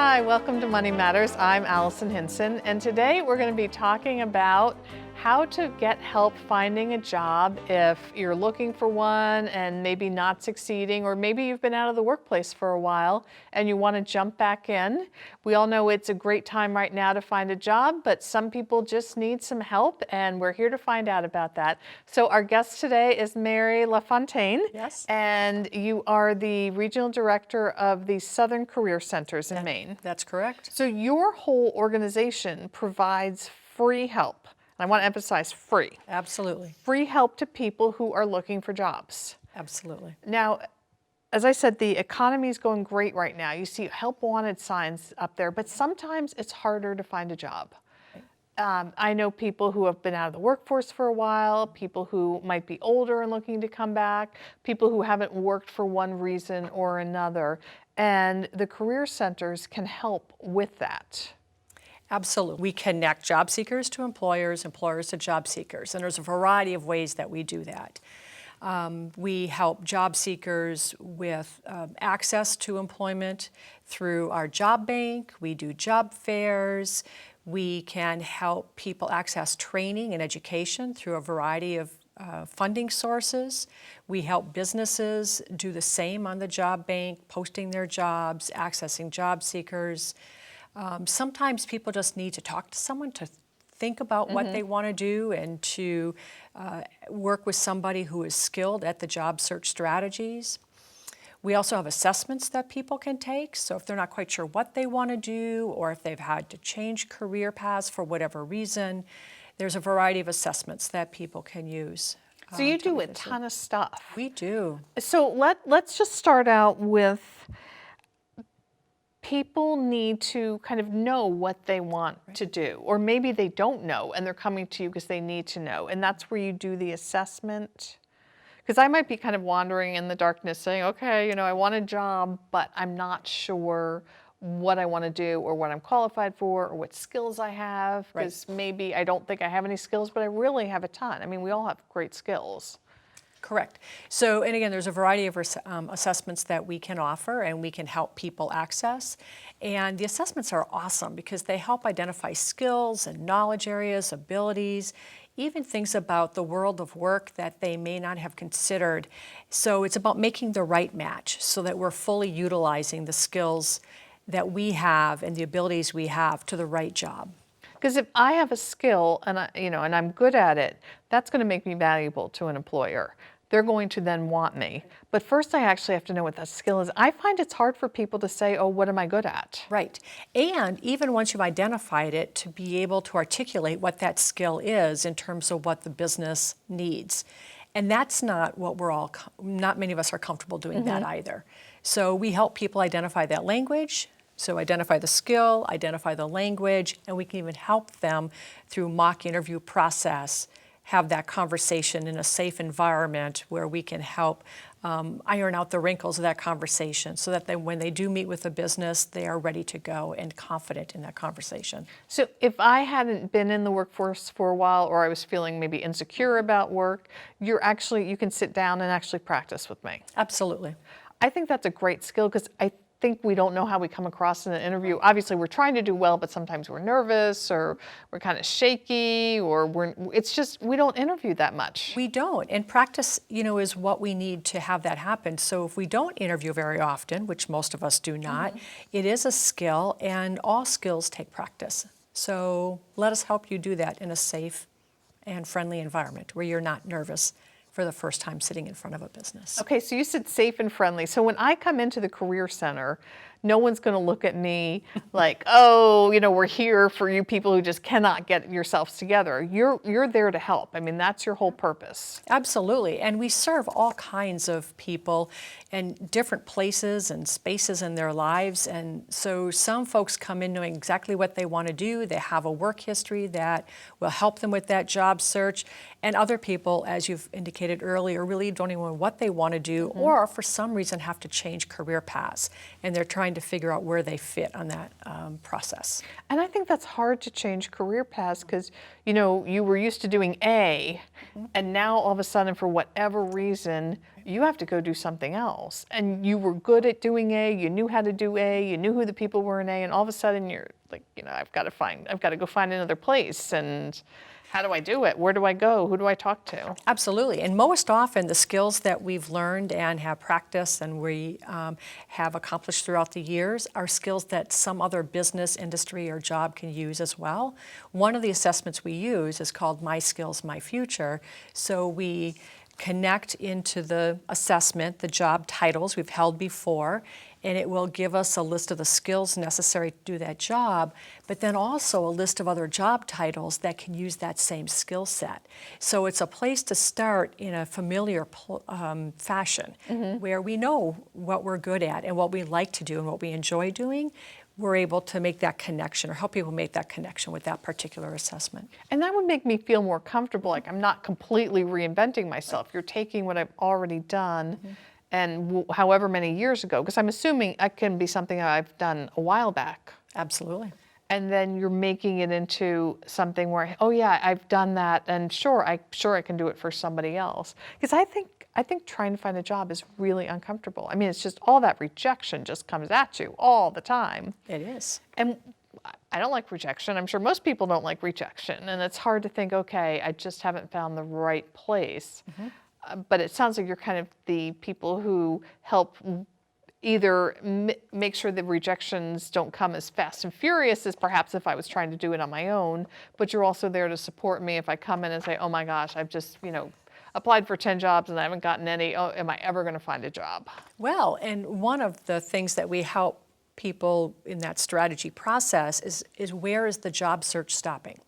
Hi, welcome to Money Matters. I'm Allison Hinson, and today we're going to be talking about how to get help finding a job if you're looking for one and maybe not succeeding, or maybe you've been out of the workplace for a while and you want to jump back in. We all know it's a great time right now to find a job, but some people just need some help, and we're here to find out about that. So our guest today is Mary LaFontaine. Yes. And you are the Regional Director of the Southern CareerCenters in Maine. That's correct. So your whole organization provides free help. I want to emphasize free. Absolutely. Free help to people who are looking for jobs. Absolutely. Now, as I said, the economy is going great right now. You see help wanted signs up there, but sometimes it's harder to find a job. I know people who have been out of the workforce for a while, people who might be older and looking to come back, people who haven't worked for one reason or another, and the Career Centers can help with that. Absolutely. We connect job seekers to employers, employers to job seekers, and there's a variety of ways that we do that. We help job seekers with access to employment through our job bank. We do job fairs. We can help people access training and education through a variety of funding sources. We help businesses do the same on the job bank, posting their jobs, accessing job seekers. Sometimes people just need to talk to someone to think about what they want to do and to work with somebody who is skilled at the job search strategies. We also have assessments that people can take. So if they're not quite sure what they want to do, or if they've had to change career paths for whatever reason, there's a variety of assessments that people can use. So you do a ton of stuff. We do. So let's just start out with, people need to kind of know what they want to do, or maybe they don't know and they're coming to you because they need to know, and that's where you do the assessment. Because I might be kind of wandering in the darkness saying, okay, you know, I want a job, but I'm not sure what I want to do or what I'm qualified for or what skills I have, because maybe I don't think I have any skills, but I really have a ton. I mean, we all have great skills. Correct. So, and again, there's a variety of assessments that we can offer and we can help people access. And the assessments are awesome because they help identify skills and knowledge areas, abilities, even things about the world of work that they may not have considered. So it's about making the right match so that we're fully utilizing the skills that we have and the abilities we have to the right job. Because if I have a skill and and I'm good at it, that's going to make me valuable to an employer. They're going to then want me. But first I actually have to know what that skill is. I find it's hard for people to say, oh, what am I good at? Right. And even once you've identified it, to be able to articulate what that skill is in terms of what the business needs. And that's not what not many of us are comfortable doing that either. So we help people identify that language. So identify the skill, identify the language, and we can even help them through mock interview process, have that conversation in a safe environment where we can help iron out the wrinkles of that conversation so that when they do meet with the business, they are ready to go and confident in that conversation. So if I hadn't been in the workforce for a while, or I was feeling maybe insecure about work, you can sit down and actually practice with me. Absolutely. I think that's a great skill, because I think we don't know how we come across in an interview. Obviously, we're trying to do well, but sometimes we're nervous, or we're kind of shaky, or we don't interview that much. We don't, and practice, is what we need to have that happen. So if we don't interview very often, which most of us do not, it is a skill, and all skills take practice. So let us help you do that in a safe and friendly environment where you're not nervous for the first time sitting in front of a business. Okay, so you said safe and friendly. So when I come into the Career Center, no one's going to look at me like, oh, we're here for you people who just cannot get yourselves together. You're there to help. I mean, that's your whole purpose. Absolutely. And we serve all kinds of people in different places and spaces in their lives. And so some folks come in knowing exactly what they want to do. They have a work history that will help them with that job search. And other people, as you've indicated earlier, really don't even know what they want to do, or for some reason have to change career paths. And they're trying trying to figure out where they fit on that process. And I think that's hard to change career paths because, you were used to doing A, and now all of a sudden, for whatever reason, you have to go do something else. And you were good at doing A, you knew how to do A, you knew who the people were in A, and all of a sudden you're like, I've got to go find another place. And how do I do it? Where do I go? Who do I talk to? Absolutely. And most often the skills that we've learned and have practiced and we have accomplished throughout the years are skills that some other business, industry, or job can use as well. One of the assessments we use is called My Skills, My Future. So we connect into the assessment the job titles we've held before, and it will give us a list of the skills necessary to do that job, but then also a list of other job titles that can use that same skill set. So it's a place to start in a familiar fashion where we know what we're good at and what we like to do and what we enjoy doing. We're able to make that connection or help people make that connection with that particular assessment. And that would make me feel more comfortable, like I'm not completely reinventing myself. You're taking what I've already done and however many years ago, because I'm assuming it can be something I've done a while back. Absolutely. And then you're making it into something where, oh yeah, I've done that, and sure I can do it for somebody else. Because I think trying to find a job is really uncomfortable. I mean, it's just all that rejection just comes at you all the time. It is. And I don't like rejection. I'm sure most people don't like rejection. And it's hard to think, okay, I just haven't found the right place. But it sounds like you're kind of the people who help either make sure the rejections don't come as fast and furious as perhaps if I was trying to do it on my own, but you're also there to support me if I come in and say, oh my gosh, I've just, applied for 10 jobs and I haven't gotten any. Oh, am I ever going to find a job? Well, and one of the things that we help people in that strategy process is where is the job search stopping?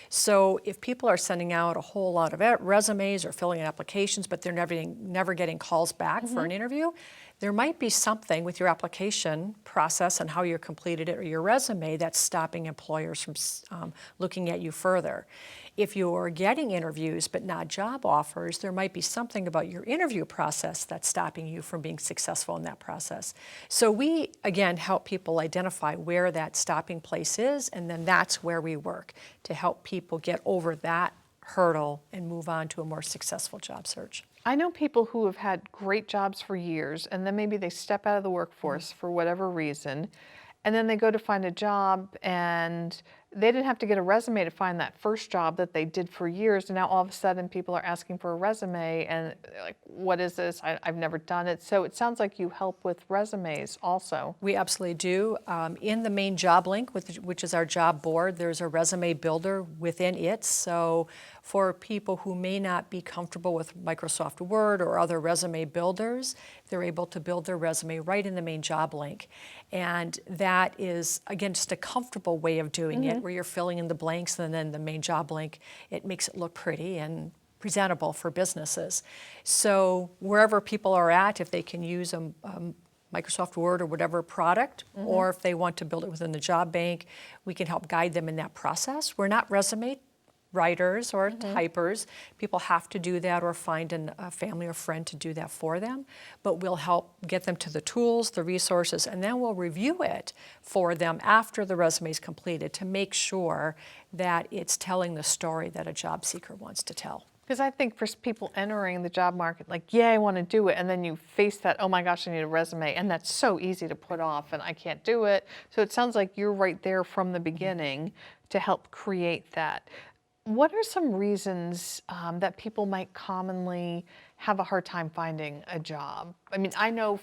So if people are sending out a whole lot of resumes or filling in applications, but they're never getting calls back for an interview, there might be something with your application process and how you completed it or your resume that's stopping employers from looking at you further. If you're getting interviews but not job offers, there might be something about your interview process that's stopping you from being successful in that process. So we, again, help people identify where that stopping place is, and then that's where we work to help people get over that hurdle and move on to a more successful job search. I know people who have had great jobs for years, and then maybe they step out of the workforce for whatever reason, and then they go to find a job, and they didn't have to get a resume to find that first job that they did for years, and now all of a sudden people are asking for a resume, and they're like, what is this? I've never done it. So it sounds like you help with resumes also. We absolutely do. In the main job link, which is our job board, there's a resume builder within it. So for people who may not be comfortable with Microsoft Word or other resume builders, they're able to build their resume right in the main job link. And that is, again, just a comfortable way of doing it, where you're filling in the blanks, and then the main job link, it makes it look pretty and presentable for businesses. So wherever people are at, if they can use a Microsoft Word or whatever product, or if they want to build it within the job bank, we can help guide them in that process. We're not resume writers or typers. People have to do that or find a family or friend to do that for them. But we'll help get them to the tools, the resources, and then we'll review it for them after the resume is completed to make sure that it's telling the story that a job seeker wants to tell. Because I think for people entering the job market, like, yeah, I want to do it, and then you face that, oh my gosh, I need a resume, and that's so easy to put off, and I can't do it. So it sounds like you're right there from the beginning to help create that. What are some reasons that people might commonly have a hard time finding a job? I mean, I know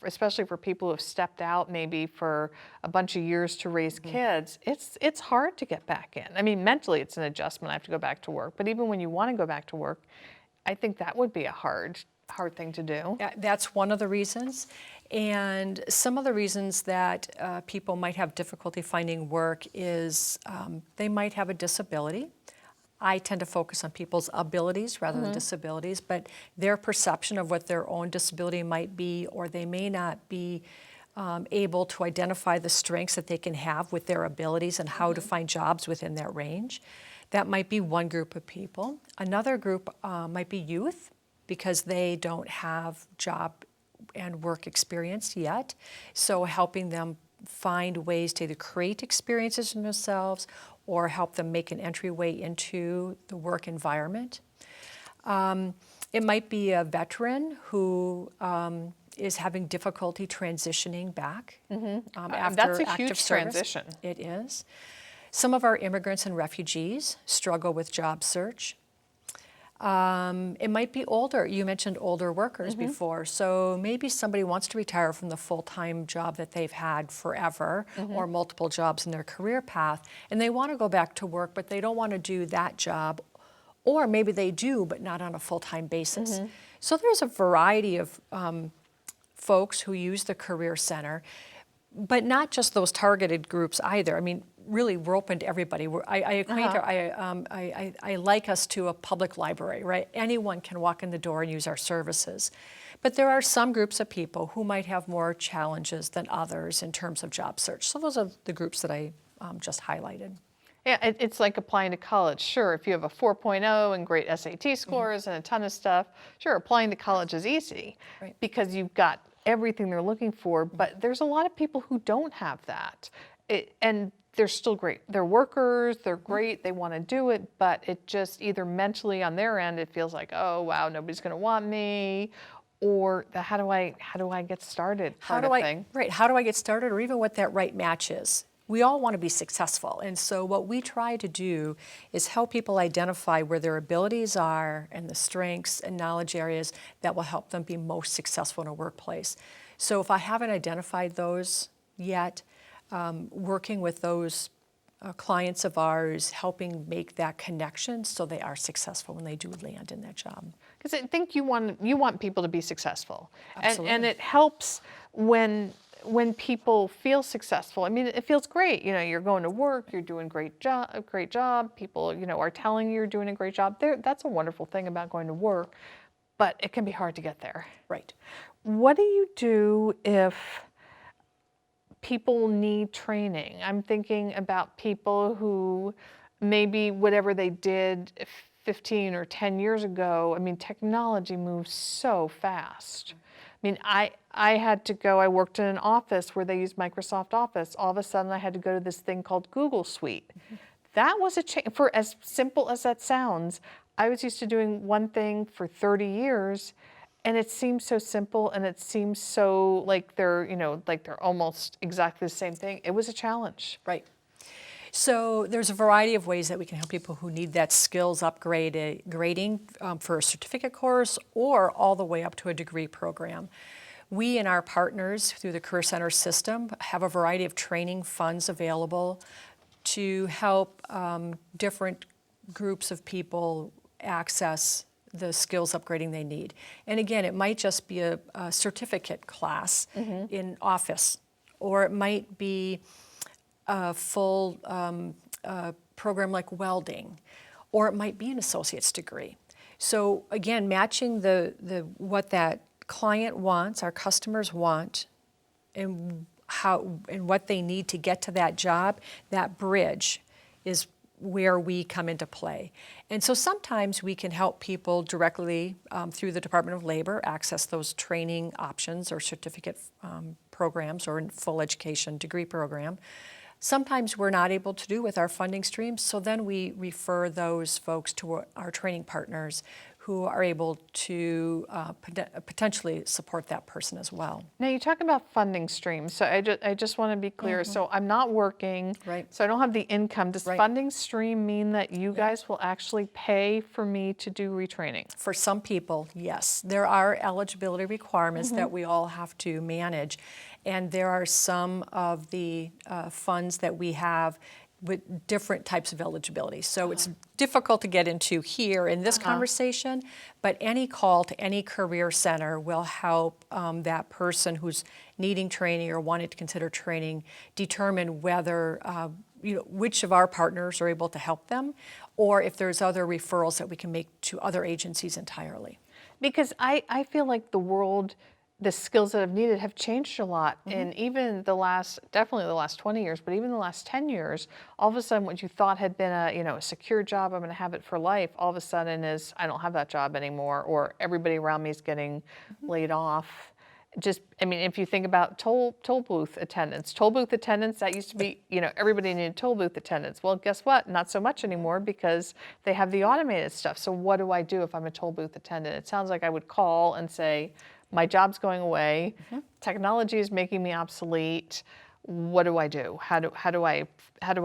especially for people who have stepped out maybe for a bunch of years to raise kids, it's hard to get back in. I mean, mentally it's an adjustment. I have to go back to work. But even when you want to go back to work, I think that would be a hard thing to do. Yeah, that's one of the reasons. And some of the reasons that people might have difficulty finding work is they might have a disability. I tend to focus on people's abilities rather than disabilities, but their perception of what their own disability might be, or they may not be able to identify the strengths that they can have with their abilities and how to find jobs within that range. That might be one group of people. Another group might be youth, because they don't have job and work experience yet. So helping them find ways to either create experiences in themselves or help them make an entryway into the work environment. It might be a veteran who is having difficulty transitioning back after That's a active huge service. transition. It is. Some of our immigrants and refugees struggle with job search. It might be older. You mentioned older workers before. So maybe somebody wants to retire from the full-time job that they've had forever or multiple jobs in their career path, and they want to go back to work, but they don't want to do that job. Or maybe they do, but not on a full-time basis. So there's a variety of folks who use the Career Center, but not just those targeted groups either. I mean, really, we're open to everybody. I like us to a public library, right? Anyone can walk in the door and use our services. But there are some groups of people who might have more challenges than others in terms of job search. So those are the groups that I just highlighted. Yeah, it's like applying to college. Sure, if you have a 4.0 and great SAT scores and a ton of stuff, sure, applying to college is easy because you've got everything they're looking for. But there's a lot of people who don't have that. And they're still great. They're workers, they're great, they want to do it, but it just either mentally on their end, it feels like, oh, wow, nobody's going to want me, or the how do I get started part of thing. Right, how do I get started, or even what that right match is. We all want to be successful, and so what we try to do is help people identify where their abilities are and the strengths and knowledge areas that will help them be most successful in a workplace. So if I haven't identified those yet, working with those clients of ours, helping make that connection so they are successful when they do land in that job. Because I think you want people to be successful, Absolutely. and it helps when people feel successful. I mean, it feels great. You know, you're going to work, you're doing a great job. People, are telling you you're doing a great job. That's a wonderful thing about going to work, but it can be hard to get there. Right. What do you do if people need training? I'm thinking about people who maybe whatever they did 15 or 10 years ago, I mean, technology moves so fast. I mean, I had to go, I worked in an office where they used Microsoft Office. All of a sudden I had to go to this thing called Google Suite. That was a change. For as simple as that sounds, I was used to doing one thing for 30 years, and it seems so simple, and it seems so like they're almost exactly the same thing. It was a challenge. Right. So there's a variety of ways that we can help people who need that skills grading for a certificate course or all the way up to a degree program. We and our partners through the Career Center system have a variety of training funds available to help different groups of people access the skills upgrading they need. And again, it might just be a certificate class in Office, or it might be a full program like welding, or it might be an associate's degree. So again, matching the what that client wants, our customers want, and what they need to get to that job, that bridge is where we come into play. And so sometimes we can help people directly through the Department of Labor access those training options or certificate programs or full education degree program. Sometimes we're not able to do with our funding streams, so then we refer those folks to our training partners who are able to potentially support that person as well. Now you talk about funding streams, so I just want to be clear. So I'm not working, so I don't have the income. Does funding stream mean that you guys will actually pay for me to do retraining? For some people, yes. There are eligibility requirements that we all have to manage, and there are some of the funds that we have with different types of eligibility. So it's difficult to get into here in this conversation, but any call to any career center will help that person who's needing training or wanting to consider training determine whether, which of our partners are able to help them, or if there's other referrals that we can make to other agencies entirely. Because I feel like the skills that I've needed have changed a lot in even definitely the last 20 years, but even the last 10 years, all of a sudden what you thought had been a secure job, I'm going to have it for life, all of a sudden is, I don't have that job anymore, or everybody around me is getting laid off. Just, I mean, if you think about toll booth attendants, that used to be, everybody needed toll booth attendants. Well, guess what? Not so much anymore because they have the automated stuff. So what do I do if I'm a toll booth attendant? It sounds like I would call and say, my job's going away. Technology is making me obsolete. What do I do? How do I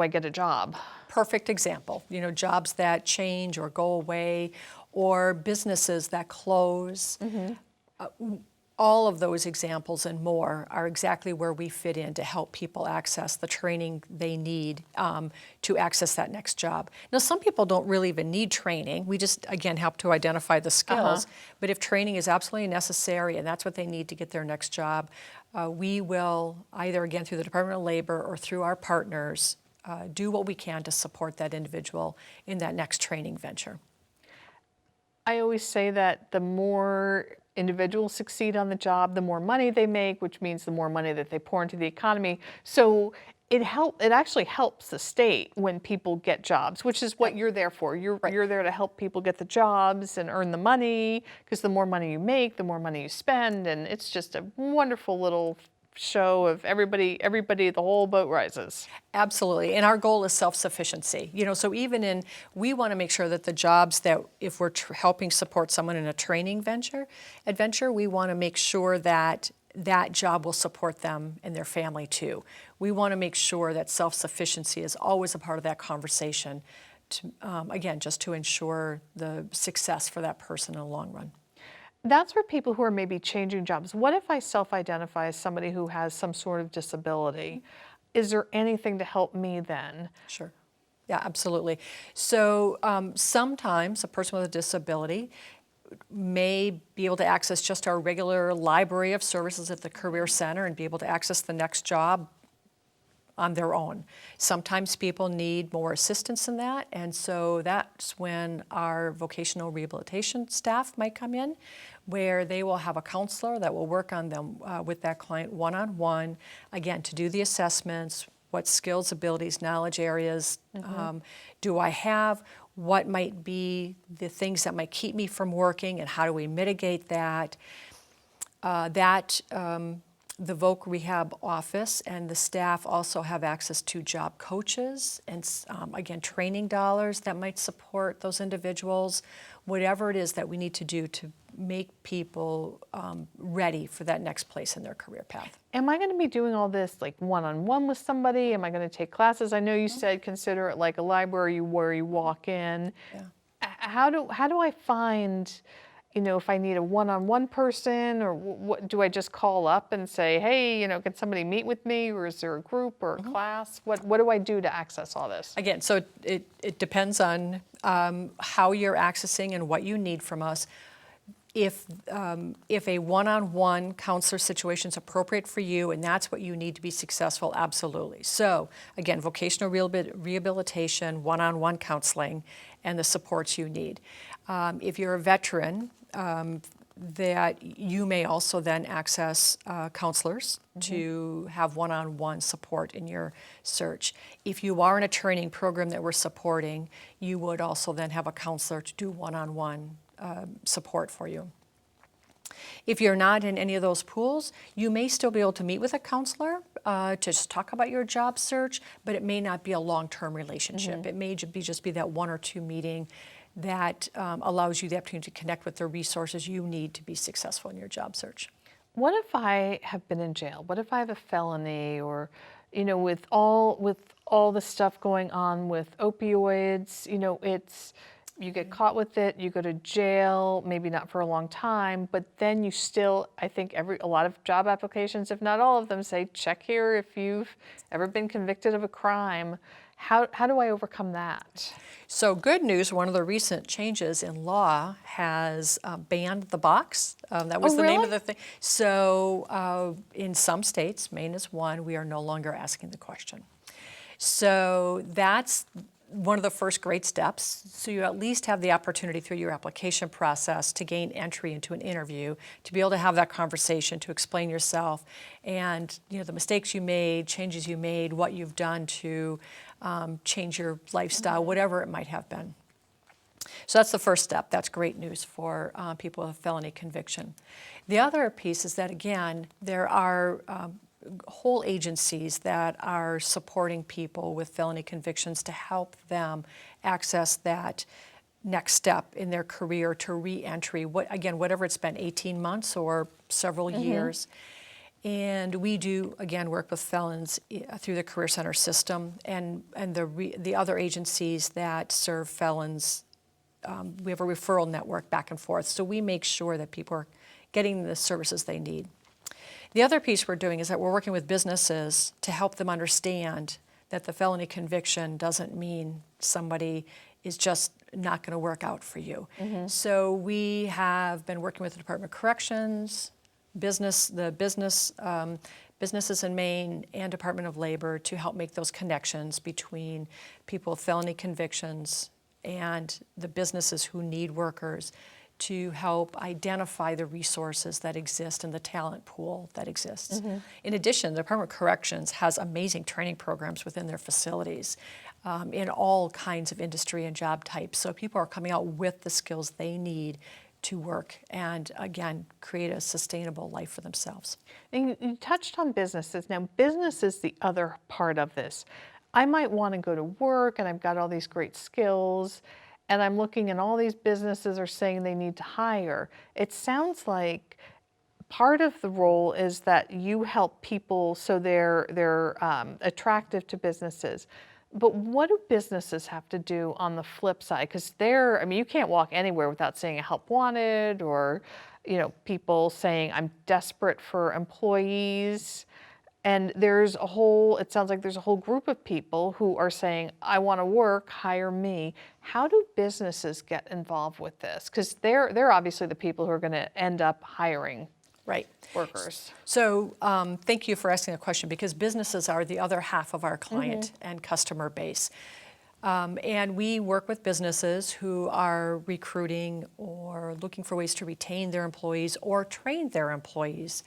get a job? Perfect example. Jobs that change or go away, or businesses that close. All of those examples and more are exactly where we fit in to help people access the training they need to access that next job. Now, some people don't really even need training. We just, again, help to identify the skills. But if training is absolutely necessary and that's what they need to get their next job, we will either, again, through the Department of Labor or through our partners, do what we can to support that individual in that next training venture. I always say that the more individuals succeed on the job, the more money they make, which means the more money that they pour into the economy. So it actually helps the state when people get jobs, which is what you're there for. You're there to help people get the jobs and earn the money, because the more money you make, the more money you spend, and it's just a wonderful little show of everybody, the whole boat rises. Absolutely, and our goal is self-sufficiency. So we want to make sure that the jobs that, if we're helping support someone in a training adventure, we want to make sure that that job will support them and their family too. We want to make sure that self-sufficiency is always a part of that conversation, again, just to ensure the success for that person in the long run. That's for people who are maybe changing jobs. What if I self-identify as somebody who has some sort of disability? Is there anything to help me then? Sure. Yeah, absolutely. So sometimes a person with a disability may be able to access just our regular library of services at the Career Center and be able to access the next job on their own. Sometimes people need more assistance in that, and so that's when our vocational rehabilitation staff might come in, where they will have a counselor that will work on them with that client one-on-one, again, to do the assessments, what skills, abilities, knowledge areas do I have, what might be the things that might keep me from working, and how do we mitigate that. The Voc Rehab office and the staff also have access to job coaches and, again, training dollars that might support those individuals, whatever it is that we need to do to make people ready for that next place in their career path. Am I going to be doing all this like one-on-one with somebody? Am I going to take classes? I know you said consider it like a library where you walk in. Yeah. How do I find, if I need a one-on-one person, or what do I just call up and say, hey, can somebody meet with me, or is there a group or a class? What do I do to access all this? Again, so it depends on how you're accessing and what you need from us. If a one-on-one counselor situation is appropriate for you and that's what you need to be successful, absolutely. So again, vocational rehabilitation, one-on-one counseling, and the supports you need. If you're a veteran, that you may also then access counselors to have one-on-one support in your search. If you are in a training program that we're supporting, you would also then have a counselor to do one-on-one support for you. If you're not in any of those pools, you may still be able to meet with a counselor to just talk about your job search, but it may not be a long-term relationship. It may just be that 1 or 2 meeting that allows you the opportunity to connect with the resources you need to be successful in your job search. What if I have been in jail? What if I have a felony, or, with all the stuff going on with opioids, you get caught with it, you go to jail, maybe not for a long time, but then you still, I think a lot of job applications, if not all of them, say, check here if you've ever been convicted of a crime. How do I overcome that? So good news, one of the recent changes in law has banned the box. That was the name of the thing. So in some states, Maine is one, we are no longer asking the question. So that's one of the first great steps. So you at least have the opportunity through your application process to gain entry into an interview, to be able to have that conversation, to explain yourself and the mistakes you made, changes you made, what you've done to change your lifestyle, whatever it might have been. So that's the first step. That's great news for people with a felony conviction. The other piece is that, again, there are whole agencies that are supporting people with felony convictions to help them access that next step in their career to re-entry, whatever it's been, 18 months or several years. And we do, again, work with felons through the Career Center system and the other agencies that serve felons. We have a referral network back and forth, so we make sure that people are getting the services they need. The other piece we're doing is that we're working with businesses to help them understand that the felony conviction doesn't mean somebody is just not going to work out for you. So we have been working with the Department of Corrections, businesses in Maine, and Department of Labor to help make those connections between people with felony convictions and the businesses who need workers to help identify the resources that exist and the talent pool that exists. In addition, the Department of Corrections has amazing training programs within their facilities in all kinds of industry and job types. So people are coming out with the skills they need to work and, again, create a sustainable life for themselves. And you touched on businesses. Now, business is the other part of this. I might want to go to work and I've got all these great skills and I'm looking and all these businesses are saying they need to hire. It sounds like part of the role is that you help people so they're attractive to businesses. But what do businesses have to do on the flip side? Because you can't walk anywhere without seeing a help wanted or, people saying I'm desperate for employees. And it sounds like there's a whole group of people who are saying, I want to work, hire me. How do businesses get involved with this? Because they're obviously the people who are going to end up hiring workers. So thank you for asking the question, because businesses are the other half of our client and customer base. And we work with businesses who are recruiting or looking for ways to retain their employees or train their employees.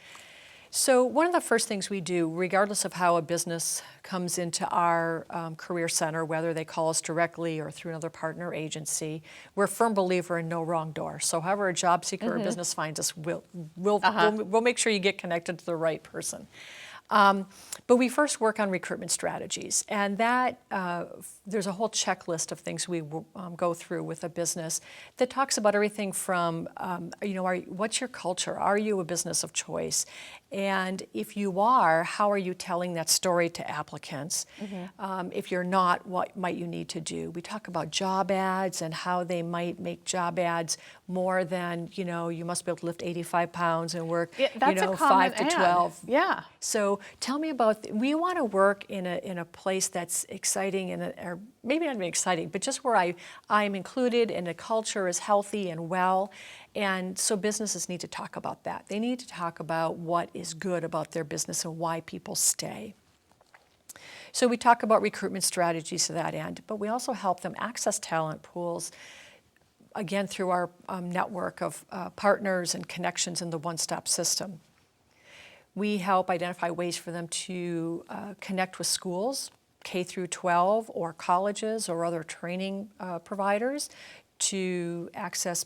So one of the first things we do, regardless of how a business comes into our Career Center, whether they call us directly or through another partner agency, we're a firm believer in no wrong door. So however a job seeker or business finds us, we'll make sure you get connected to the right person. But we first work on recruitment strategies, and that there's a whole checklist of things we go through with a business that talks about everything from, what's your culture? Are you a business of choice? And if you are, how are you telling that story to applicants? If you're not, what might you need to do? We talk about job ads and how they might make job ads more than, you must be able to lift 85 pounds and work, that's a common 5 to 12. ad. Yeah. So tell me about, we want to work in a place that's exciting or maybe not even exciting, but just where I'm included and the culture is healthy and well. And so businesses need to talk about that. They need to talk about what is good about their business and why people stay. So we talk about recruitment strategies to that end, but we also help them access talent pools, again, through our network of partners and connections in the one-stop system. We help identify ways for them to connect with schools, K through 12, or colleges or other training providers to access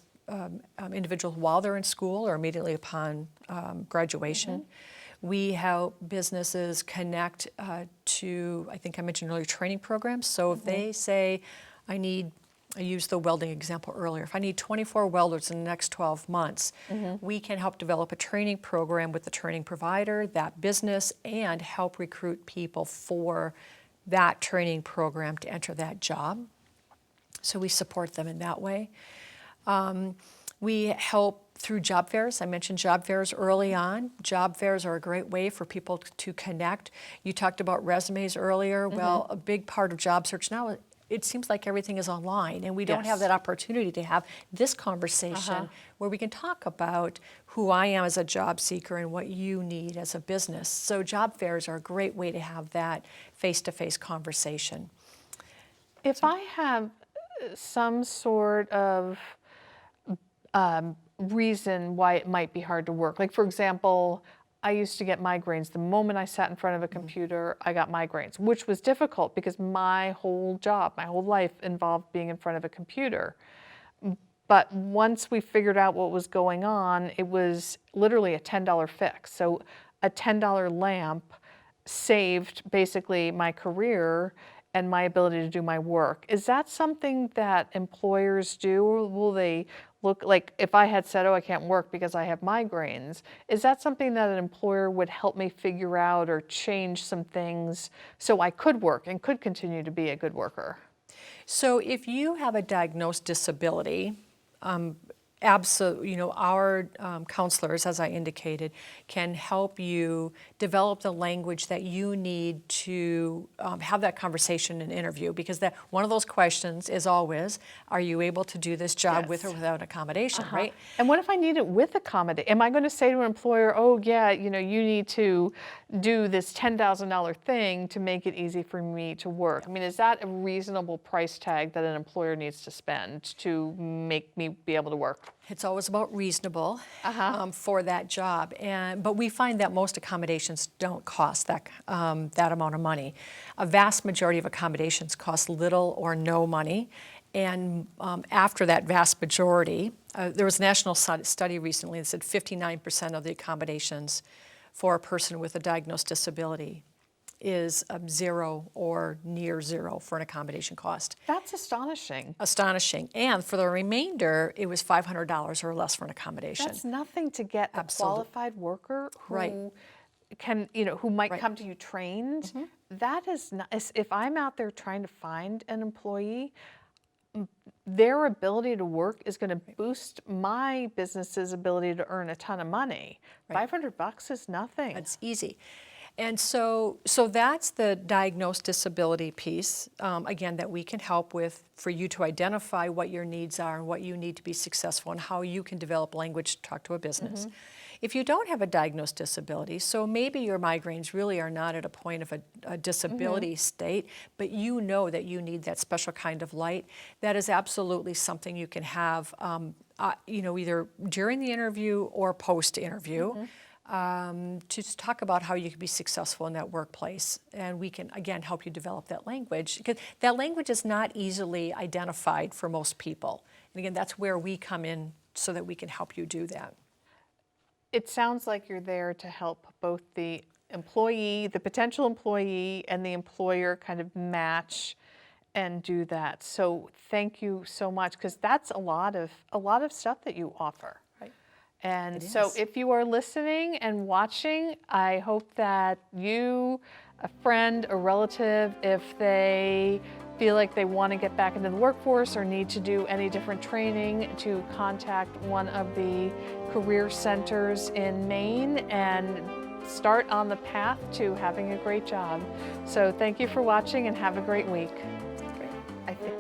individuals while they're in school or immediately upon graduation. We help businesses connect to, I think I mentioned earlier, training programs. So if they say, I used the welding example earlier. If I need 24 welders in the next 12 months, we can help develop a training program with the training provider, that business, and help recruit people for that training program to enter that job. So we support them in that way. We help through job fairs. I mentioned job fairs early on. Job fairs are a great way for people to connect. You talked about resumes earlier. Well, a big part of job search now, it seems like everything is online, and we don't have that opportunity to have this conversation where we can talk about who I am as a job seeker and what you need as a business. So job fairs are a great way to have that face-to-face conversation. If I have some sort of reason why it might be hard to work, like for example, I used to get migraines. The moment I sat in front of a computer, I got migraines, which was difficult because my whole job, my whole life involved being in front of a computer. But once we figured out what was going on, it was literally a $10 fix. So a $10 lamp saved basically my career and my ability to do my work. Is that something that employers do? Or will they look, like if I had said, oh, I can't work because I have migraines, is that something that an employer would help me figure out or change some things so I could work and could continue to be a good worker? So if you have a diagnosed disability, absolutely, our counselors, as I indicated, can help you develop the language that you need to have that conversation and interview, because that one of those questions is always, are you able to do this job with or without accommodation, right? And what if I need it with accommodation? Am I going to say to an employer, oh yeah, you need to do this $10,000 thing to make it easy for me to work? I mean, is that a reasonable price tag that an employer needs to spend to make me be able to work? It's always about reasonable for that job, but we find that most accommodations don't cost that amount of money. A vast majority of accommodations cost little or no money, and after that vast majority, there was a national study recently that said 59% of the accommodations for a person with a diagnosed disability is zero or near zero for an accommodation cost. That's astonishing. Astonishing. And for the remainder, it was $500 or less for an accommodation. That's nothing to get a qualified worker who can, who might come to you trained. That is not, if I'm out there trying to find an employee, their ability to work is going to boost my business's ability to earn a ton of money. $500 is nothing. It's easy. And so that's the diagnosed disability piece, again, that we can help with for you to identify what your needs are and what you need to be successful and how you can develop language to talk to a business. If you don't have a diagnosed disability, so maybe your migraines really are not at a point of a disability state, but you know that you need that special kind of light, that is absolutely something you can have, either during the interview or post-interview. To talk about how you can be successful in that workplace. And we can, again, help you develop that language, because that language is not easily identified for most people. And again, that's where we come in so that we can help you do that. It sounds like you're there to help both the employee, the potential employee, and the employer kind of match and do that. So thank you so much, because that's a lot of stuff that you offer. And so if you are listening and watching, I hope that you, a friend, a relative, if they feel like they want to get back into the workforce or need to do any different training, to contact one of the career centers in Maine and start on the path to having a great job. So thank you for watching and have a great week. Great. I think